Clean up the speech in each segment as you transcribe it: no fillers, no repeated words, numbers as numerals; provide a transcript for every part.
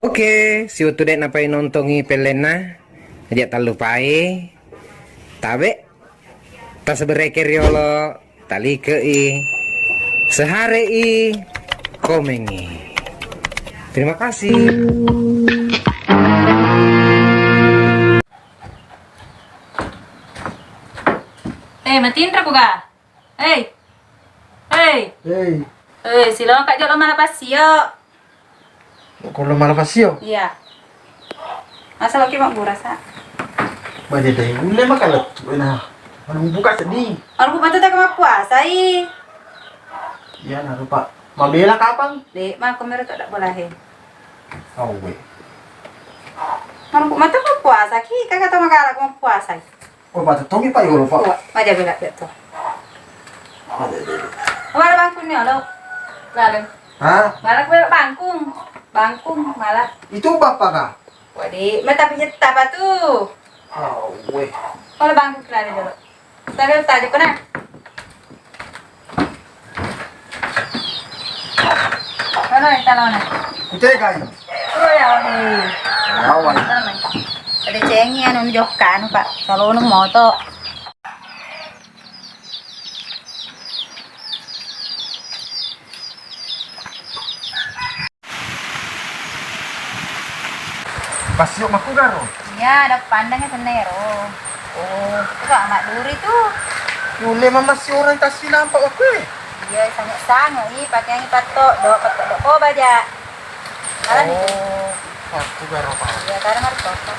Oke, si utudet napai nontongi pelena, aja tak lupai, tabe, tak seberekir yolo, tali kei, sehari i, komengi. Terima kasih. Matiin ra ko ga? Hey. Hey. Hey, Sila kak jolo mana pasio? kalau malah pasio, Iya. Masa lagi mak burasa? banyak deh. Ule makalat, nah, mana buka sedih. Aku mata tak mak puasa i. Ya, nah lupa. Mabela kapan? Dek, mak aku meru tak boleh. Oh, we. Aku mata mak puasa ki, kakak tahu mak aku mak puasa. Oh, batu tomi pa yo lupa. Maja bila betul. Malah bangkung ni lo. Lalu. Hah? Malah aku bangkung. Bangkung malah. Itu bapak kah? Wadi, mata pijat apa tuh? Oh, we. Kalau bangkung kelari dulu. Tadi tadi kena. Mana kita lawan? Ite kay. Oh ya nih. Awan. Ada cengi anu jokan Pak. Kalau nung moto. Pasio makugaro. Ya, ada pandangnya senero. Oh, itu Kak Mak Duri tuh. Ule masih orang tasih nampak aku. Iya, sangat ih pakai yang patok do oh baja. Kalan itu. Oh, makugaro pa. Ya, karena harus patok.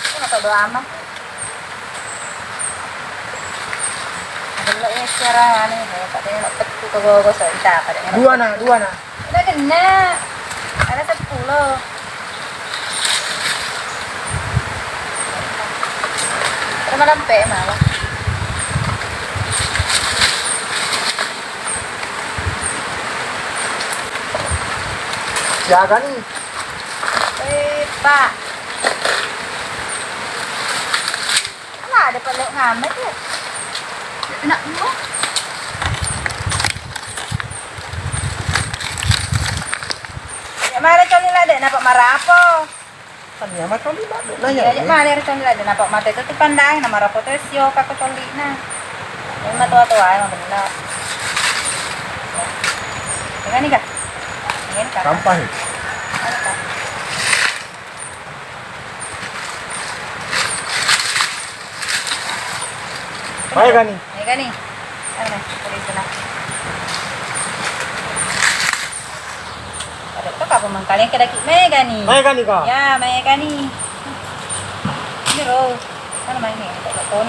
Ini atau doa ama. Dulu ya sekarang anu, katanya nak petu ke gogo so ita katanya. Dua na. Udah kena. Ada 10. Ada malam pe malah. Jaga nih. Pak. Lah ada peluk ngamet ya. Enak mu. Ya mari coli lah dek nampak marah apa? Kan ya mah kali ba. Ya mari coli lah dek nampak mata itu tuh pandang nama rapo tuh sio kakak coli nah. Ini mah tua emang benar. Ini nih kak. Ini kak. Sampah. Baik kan nih. Ini kan nih. Ada dari sana. Ada tuh kak pemangkalnya kena kik mega nih. Baik kan nih kak. Ya mega nih. Ini roh. Mana main nih? Telepon.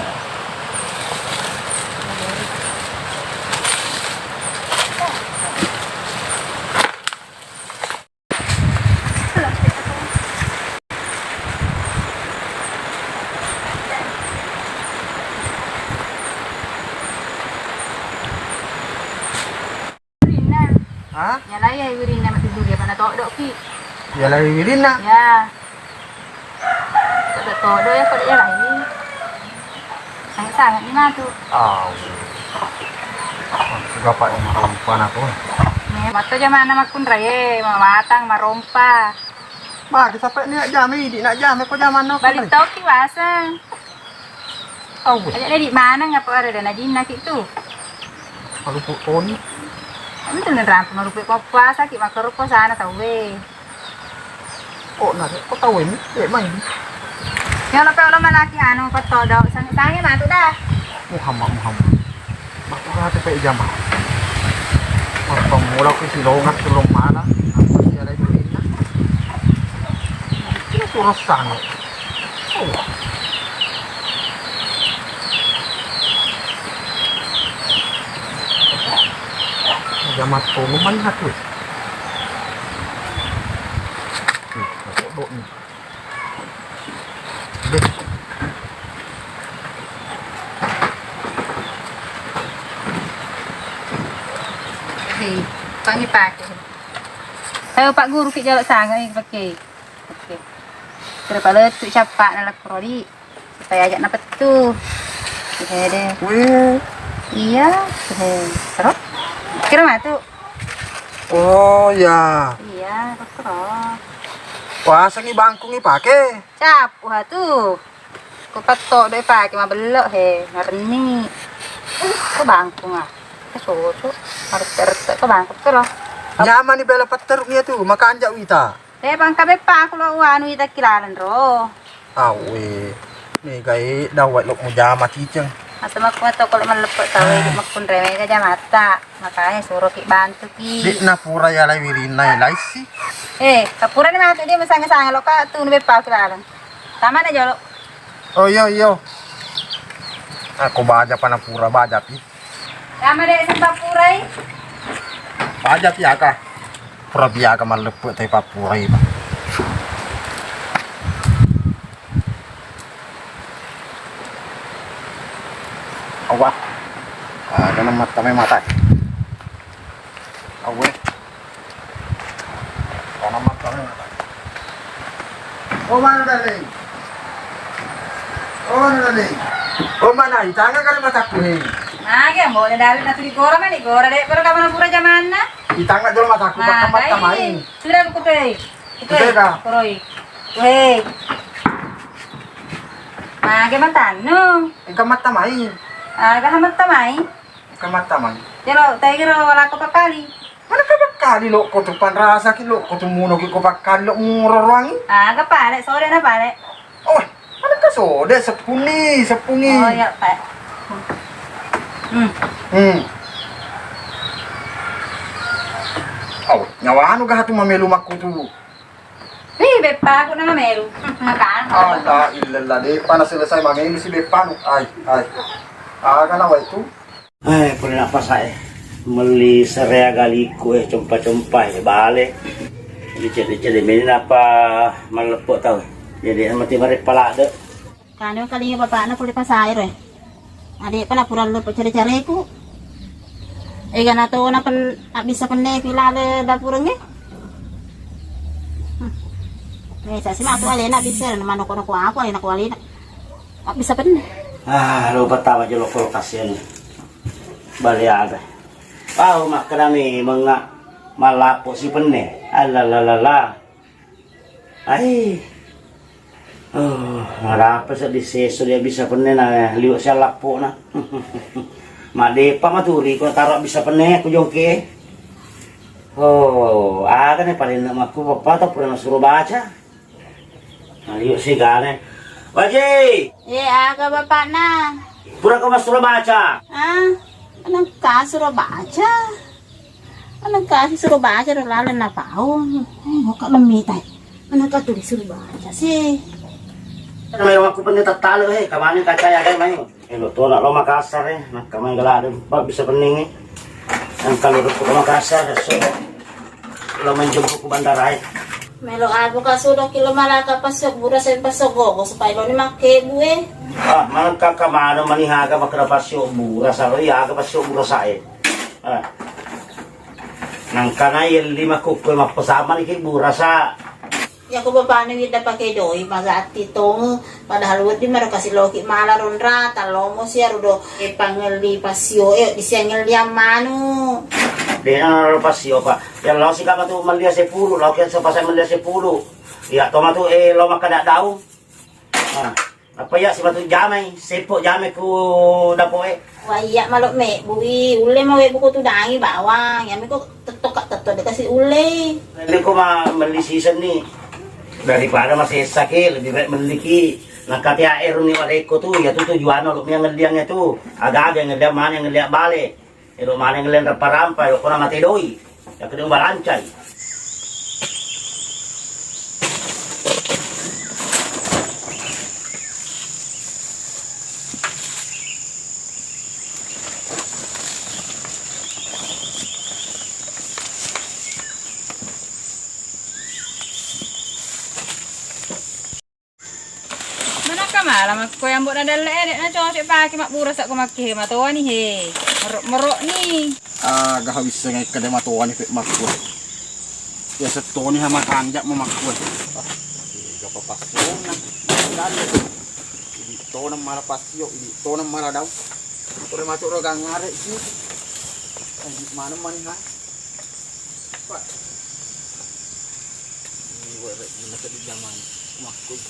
Hah? Ya lah ya wirin na matidur ya mana tok dok ki. Ya lagi wilin na. Ya. Tok dok ya kok ya lah ini. Sangat ni mah tu. Ah. Gapak yang perempuan aku. Nih waktu zaman nama kun raya matang marompa. Bah, kita sampai ni nak jam ni, nak jam aku jam mana? Balik tau ki wasa. Oh, Aja di mana ngapa ada dana jina ki tu. kalau pun Ini tuh neran pemerupik puasa ki makar rupa sana tau we. kok nak kau tahu ini? Main. Ya lo kalau malaki anu pato daw sangi mah tu dah. Muhammad. Bakal hati pe jam. Orang mula ku si longat tulong mana? Aku si ada wilin na. Kira suruh sang. Oh. Jamat tuluman hatu. Kodok ni. Deh. Hei, pangi pakai. Ayo Pak Guru ki jaluk sangai pakai. Okey. Daripada tu capak nak prodi supaya ajak dapat tu. Deh. Weh. Iya, terus kira mah tuh. Oh ya. Iya. ya, terus. Wah, sangi bangkung ipake. Cap, wah tuh. Kau patok deh pakai mah belok he, ngerni. Kau bangkung ah. Kesusu, harus terus kau bangkung terus. Nyaman ni bela pateruknya tuh, makan jak wita. Bang kabe pa aku lo anu ita kilaran ro. Awe. Ni gai dawat lok mo jama ciceng. Asa mak kuat kalau melepot tahu itu mak pun remeh aja mata. Makanya suruh ki bantu ki. Di na pura ya lai wirinai lai si. Kapura ni mata dia masang-sang lo ka tu ni pa kilaran. Tama na jolo. Oh iyo. Aku baja pana pura baja pi. Tama deh sampai purai. Baja pi aka. Pura biaka malepot tai papurai ba. Awa. Ada nama mata. Awe. Ada mata. Oh mana darling? Oh mana? Itanga kan mataku ni. Nage mo na dali na tuli gora man gora deh pero kapan pura zaman na. Itanga jolo mataku mata main. Sudah aku kutai. Kutai ka? Koroi. Weh. Nage matano. Ika mata main. Kahamat tamay. Ika mata main. Pero tayo kira wala ko pakali. Mana ka bakali lo ko tu panrasa ki lo ko tu muno ki ko bakali lo ngurorwangi. Kapare, sore na pare. Oh, mana ka sode sepungi. Oh ya, Pak. Oh, nyawa anu ka tu mamelu makku tu. Bepa ako na mamelo. Makaan. La illallah de pana selesai mamelu si bepa nu. Ay. Kana wa itu. Pwede na pa sa mali sa rea galiko compa-compa bale. Jadi ini apa malepo tau. Jadi mati mari palade. Kano kali nga baba na kulit pa sa air eh. Adi pa na pural lo cari-cari ko. Gana to na pan abisa pan ne pilale da purang eh. Sa si ma ko alena bisa na mano ko ako alena ko alena. Abisa pan. Lupa tawa jelo lokasian. Baliada. Mak kami mga malapo si penne. Alalala. Ay. Marapa sa diseso dia bisa penne na liwa siya lapo na. Madepa maturi ko taro bisa penne ko jongke. Aga na palin na maku papa pura na suruh baca. Liwa si gane. Wajib. Aga bapa na. Pura ka masuro baca. Anong kasuro baca? Anong kasi suruh baca lalo na pao. Huwag ka mamitay. Anong katuloy suruh baca si? May ako pa nitatalo kamanin kacaya kayo may. Luto na lo Makassar Kamay galado pa bisa pening Ang kalurot ko Makassar. So, lo manjog ko bandaray. Melo ako kasulo kilo malaka pasok buras ay pasok ko sa pailo ni makebu eh. Magkakamano manihaga makrapasyo buras aro yaga pasyo buras ay. Nang kanay lima kukoy mapasama ni kay buras sa. Ya ko paano kita pakai doi magati tong padahal wadi maro kasi loki malaron ra talomo siya rudo pangeli pasyo di siangel dia manu. Di na pasyo pa. Yan lo si kama tu malia se pulo lo ken sa pasay malia se pulo. Ya toma tu lo makada daw. Apa ya si batu jamay sepo jamay ku dapo Waya malok me bui ule mawe buko tu dangi bawang ya me ko tetok de kasi ule. Hindi ko mali season ni. Daripada masih sakit lebih baik meliki nakati air ni waleko tu ya tu tujuan lo yang ngeliangnya tu agak ngeliang mana ngeliang balik itu mana ngeliang rampa yo kona mati doi ya kedua balancai. Malam aku yang buat ada lek na cocok pakai mak buras aku makai matuan ni he. Merok ni. Gak bisa ngai kada matuan ni makku. Ya seto ni hama kanjak mo makku. Gak papasyo na. Ini to na mala pasyo, ini to na mala daw. Ore matuk ro gangare si. Mana mani ha? Pak. Nasa di zaman kumakul.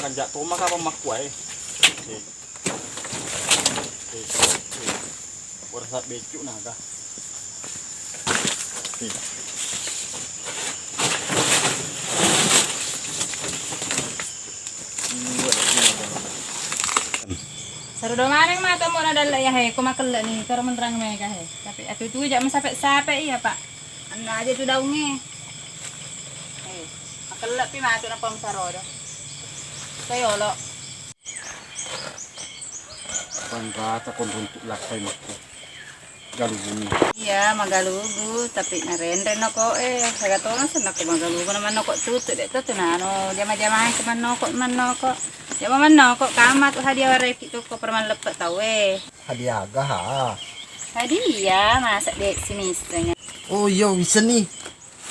Kanjak to maka pamakwai. Warsa becu naga. Sarudo maning mah tomo na dala ya he, kumakala ni karo menerang mereka he. Tapi atu tu jak sampai iya pak. Anda aja tu daunge. Makala pi mah tu na pam sarodo. Kayo lo. Panrata kon runtuk lakay makko. Galubuni. Iya magalugu tapi naren-ren ako sagatono sa nako magalugu naman ako tuto dito tunano jama-jamahan ko man ako Jama man ako kamat hadiah waray kito ko perman lepat tawe. Hadiaga ha. Hadiah masa dek sinisnya. Oh yo bisa nih.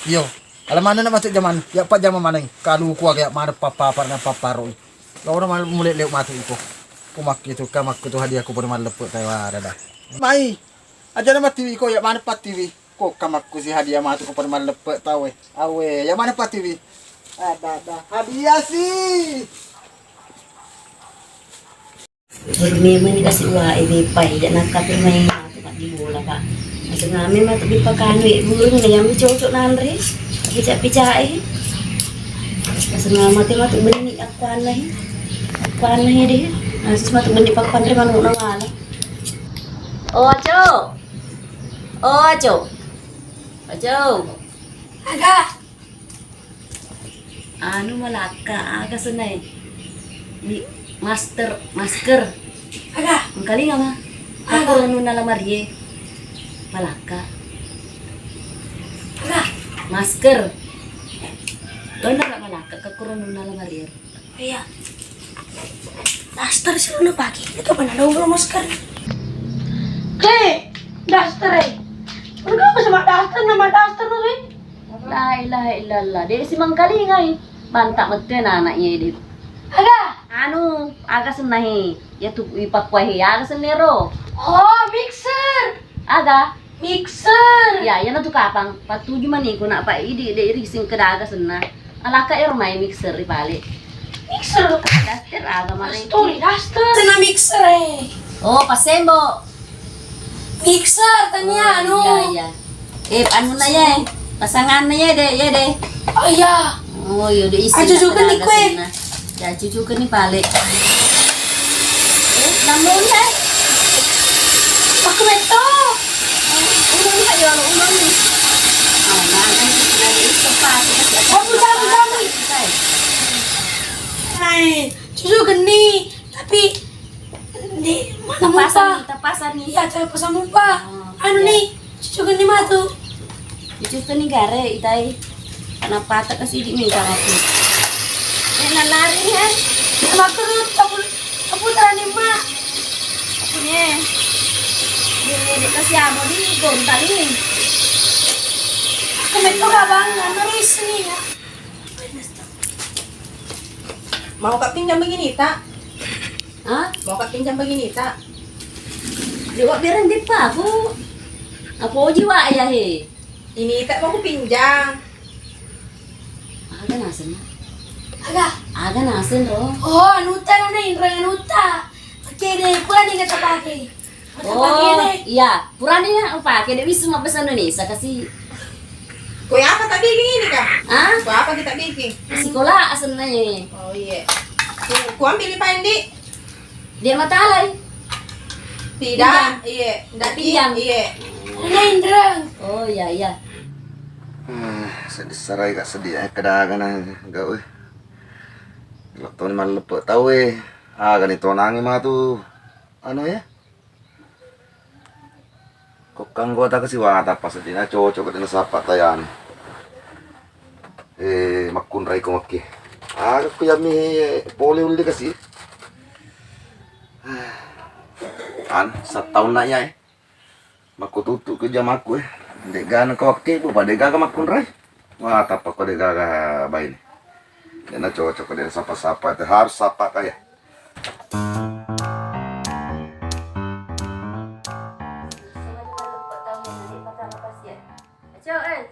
Yo. Alam mana na masuk zaman. Ya pa zaman mana kalu ko kaya mana papapar na paparo. Laura mal mulai lewat matu iko. Kumak itu kamak itu hadiah ko perman lepat tayo ada. Mai. Aja nama TV ko ya mana pat TV. Ko kamak ko si hadiah matu ko perman lepat tawe. Awe, ya mana pat TV. Ada. Hadiah sih. Bermimpi dikasih uang pai dan nak kapir main tu kat di bola pak. Masa ngamen mah tu dipakai duit burung ni yang cocok nandre. Picak-picak Masa ngamen mah tu beni akuan lah dia. Nasi mah tu beni pakuan dari mana mana. Oh ajo. Aga. Anu malaka aga senai. Masker. Aga. Ang kalinga ma. Ako ano na lamarye. Malaka. Aga. Masker. Kau na malaka kakuron na lamarye. Iya. Daster sila na pagi. Ito pa na daw masker. Kay, daster eh. Ano ka sama daster na rin? La ilaha illallah. Dia si Mang Kalinga eh. Bantak betul anaknya dia. Aga senahi ya tu ipakwahi aga senero. Oh, mixer. Aga mixer. Ya na tu kapang patuju mani ko na pa idi de rising kedaga senna. Alaka main mixer ipali. Mixer daster aga mari. Daster. Tena mixer Oh, pasembo. Mixer tanya Ya. Anu na ya. Pasangan na ya de. Oh iya. Oh, yo de isi. Aja juga ni kue. Ya cucu ke nih balik. Namun aku beto. Ulun kayo ulun nih. Oh, nanti lagi cepat. Oh, bukan. Hai, cucu geni, tapi di mana tapasan nih. Iya, tapasan mupa. Anu nih, cucu geni mah tuh. Cucu ke nih gare itai. Kenapa tak kasih di minta aku? Nalari ya, makrut kamu terani mak, punya, dia kasih amo di gonta nih. Kemeto kabang, nulis nih ya. Mau kak pinjam begini tak? Hah? Mau kak pinjam begini tak? Dewa biaran deh pak, aku jiwa ya he. Ini tak mau aku pinjam. Ada nasenya. Aga nasin ro. Oh, anuta na indra anuta. Pakai deh, pura nih kata pakai. Oh, iya, pura nih na pakai deh bisa mah bahasa Indonesia kasih. Kue apa tak bikin ini kak? Ah? Kue apa kita bikin? Sekolah asalnya. Oh iya. Ku ambil ipain di? Dia matalai. Tidak, iya. Tidak pinjam. Iya. Ini Indra. Oh iya. Sedih kak sedih kedagangan gawe. Waktu ni malam lepet tahu ganito nangi mah tu ano ya kok kang gua tak kasi wata pas di na cocok din sa patayan makun ray ko makki ko yami poli uli kasi sa taon na ya makututu ke jam aku hindi gana ko makki bu pada gaga makun ray wata pa ko de gaga bayin. Yan na cocok din sapa-sapa. Harus sapa kaya.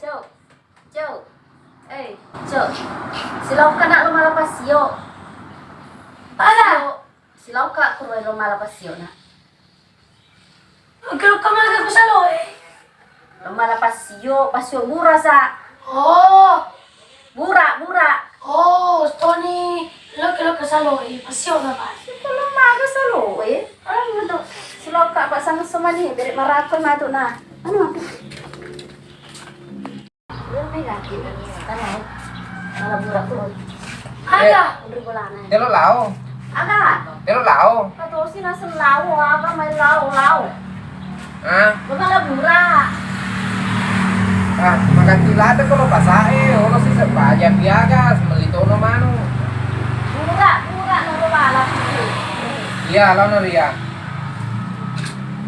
Cok. Cok, silaw ka na lumalapasyo. Para? Silaw ka kung lumalapasyo na. Magkano ka mga ko sa loe? Lumalapasyo, pasyo, mura sa... Oh! Mura, mura. Oh, Tony, lo ka sa loe, pasyo naman. Ito lumaga sa lo eh. Ano mo to? Silaw ka pa sa sumali, beri marakol mato na. Ano ako? Ano may lagi na niya? Ano? Malabura ko. Aga! Udah bola na. Telo lao. Aga! Telo lao. Ato sinasa lawo, aga may lawo. Ah, Malabura. magantilada ko lo pasae. Ono si sepajan biagas, melito no mano. Mura na lumalap. Iya, lao no ria.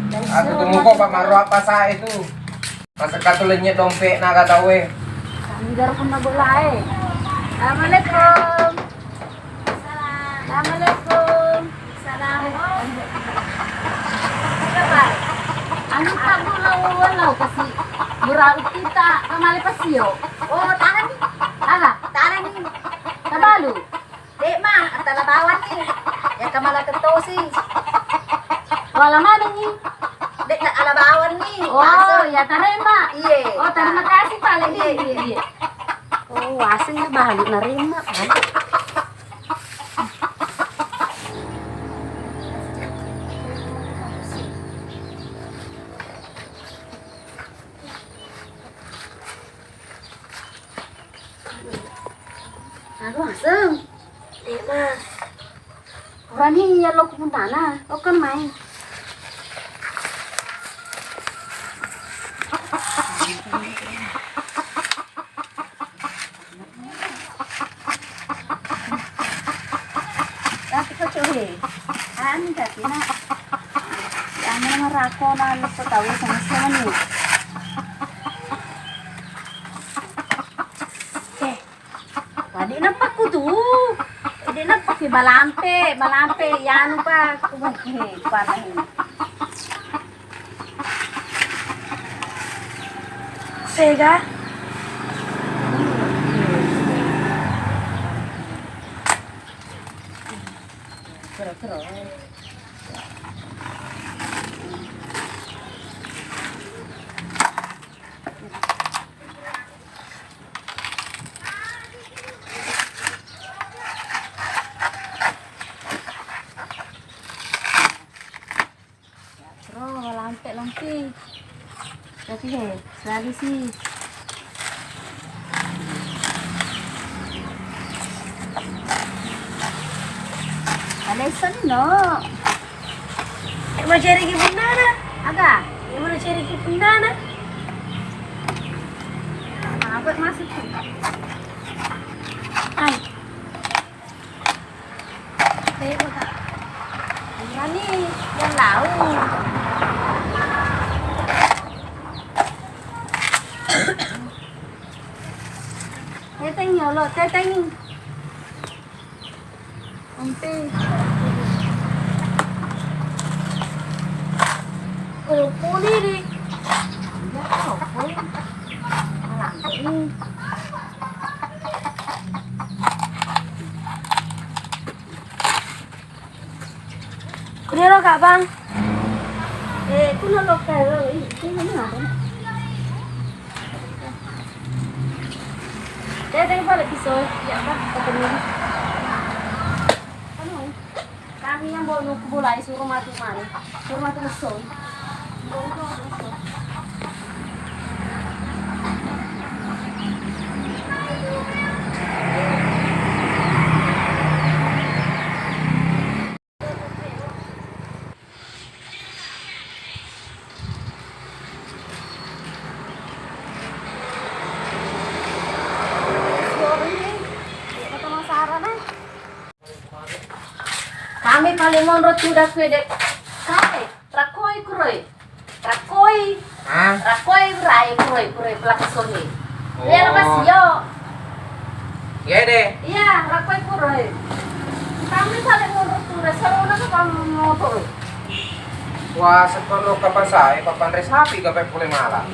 Aku tunggu kok Pak Marwa pasae itu. Masa katulnya dompet na katawe. Sanggar pun na bola eh. Assalamualaikum. Assalamualaikum. Salam. Kabar. Ano ka gulaw kasi murag kita kamali pasyo. Oh, tangan ni. Ala, tangan ni. Kabalo. Di ma, at talabawan ni. Ya kamala ketosi. Wala man ni. Di na alabawan ni. Oh, ya tarema. Iye. Oh, terima kasih pala. Iye. Oh, wasing na bahalo na rin ma. Aduh, asem. Tema. Orang ni ya lo kupunta na. O kan main. Tapi kau cuci. Ani tapi na. Yang mana merako na lupa tahu sama ni. Tadi nampak ku tuh. Hindi nampak si malampe. Yan pa kumahe panahin. Sega? Terus. Lampe. Tapi selalu sih. Ada isan no. Mau cari ke bundana? Aga. Mau cari ke bundana? Apa masuk? Ay. Tema. Ini yang laut. Teteng ya lo, teteng. Ampe. Kalau puni di. Ya kau pun. Malam ini. Udah lo kak bang? Itu lo lokal lo. Ini mana? Teteng balik pisau. Ya apa? Ketemu. Kami yang mau mulai suruh mati mana? Suruh mati mesum. Kami paling monrot sudah sudah. Kami rakoi kuroi. Ah, Rakoi kuroi pelakisoni. Oh. Lihat apa sih yo? iya deh. Iya, rakoi kuroi. Kami paling monrot sudah seru na kamu motor. Wah, sekolah kapan saya, kapan resapi, kapan boleh malam.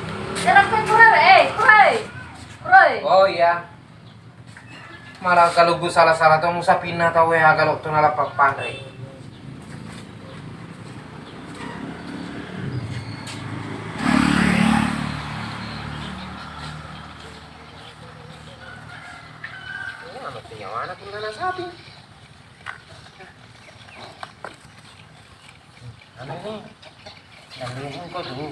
Rakoi kuroi, kuroi. Oh iya. Malah kalau gue salah-salah tuh musa pindah tau ya kalau tuh nalapak pandai. Yang mana tuh nana sapi? Aneh nih, yang kok dulu.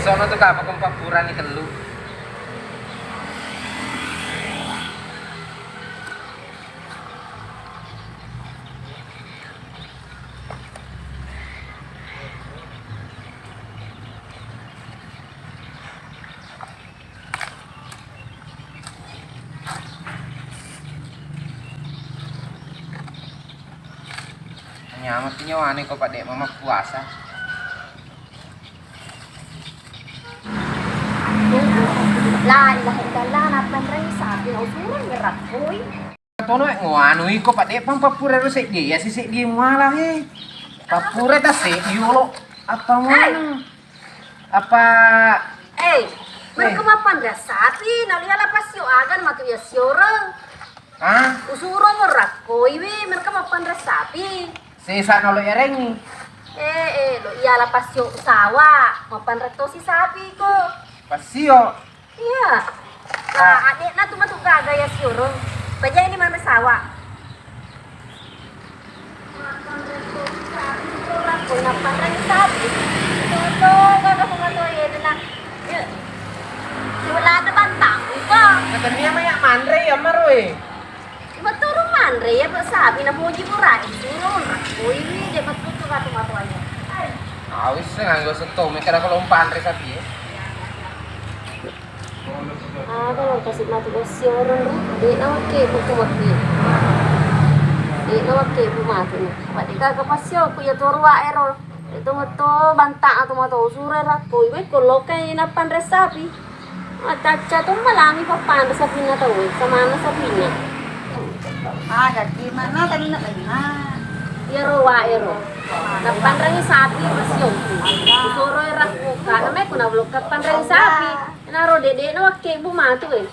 Sono tuh apa kempapuran nih telu. Nyamat nyawa nih kok Pak Dek mama puasa. La ilaha illallah napan rai sabi usuran gerak boy. Tono nganu iko Pak Dek papura ro sik dia sik dia malah he. Papura ta sik diolo apa mana? Apa Mereka mapan dah sapi nalia lapas yo agan matu ya siora. ah Usuran gerak boy we mereka mapan dah sapi. sisa nolo ereng. Lo iya lapas yo sawa mapan reto si sapi ko. Pasio. Iya. Nah, adik na tuh gaga ya sioro. Baja ini mana sawa. Makan reto sapi ora ko napan sapi. Toto gaga ko ngato ya na. Wala na bantang ko. Katanya maya mandre ya maroy. Maturo man re ya sabi na puji mo ra. Suron ra. Uy, di matuto ka tumato aja. Awis nganggo seto mikir kalau pandre sapi. Kalau kasih matu sioro di na ke ko mati. Di na ke bu matu. Pati ka kapasyo ku ya torwa ero. Ito mo to banta ato mo to usure ra ko iwe ko lokay na pandre sapi. Atacha to malami pa pandre sapi na to sama na sapi niya. Jadi mana tadi nak lagi Ero wa ero. Napandrangi sapi pasyo. Usuro ra ko ka na may kuna blok kapandrangi sapi. Naro dede no ke bu matu Lain,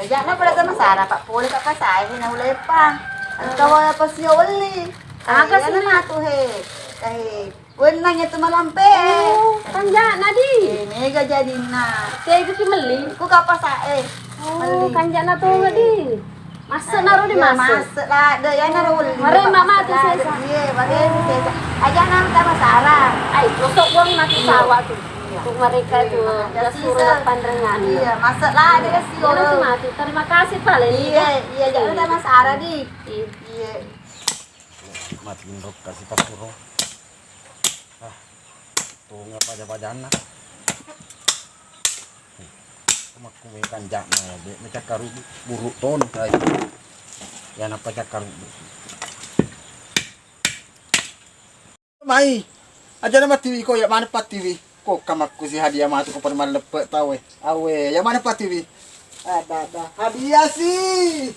jangan pada sama Sarah Pak Poli Kak Pasai na ulay pa. Ang kawa pa siya uli. Kasi Kasi na to he. Kahit wala niya tumalampe. Kanja na di. Mega jadi na. Kaya ko kimali. Ku Kak Pasai. Kanja na to nga di. Masa naro di masa. Masa lah, ada yang naro uli. Mare mama tu sesa. Iya, bagay sesa. Aja nang sama Sarah. Ay, tusok wang nakisawa tu. Untuk mereka tu, suruh pandrangan. Iya, masa lah ada si Orang tu mati. Terima kasih pala. Iya, jangan sama Sarah di. Iya. Matiin rok kasih papuro. Tuh nga paja-pajan na. Kumakumikan jak na ya, be macak karu buruk ton kayak. Ya na pacak karu. Mai. Aja nama TV ko ya mana pat TV. Kok kamakku si hadiah matu ko pada lepek tawe. Awe, ya mana pat TV? Ada. Hadiah sih.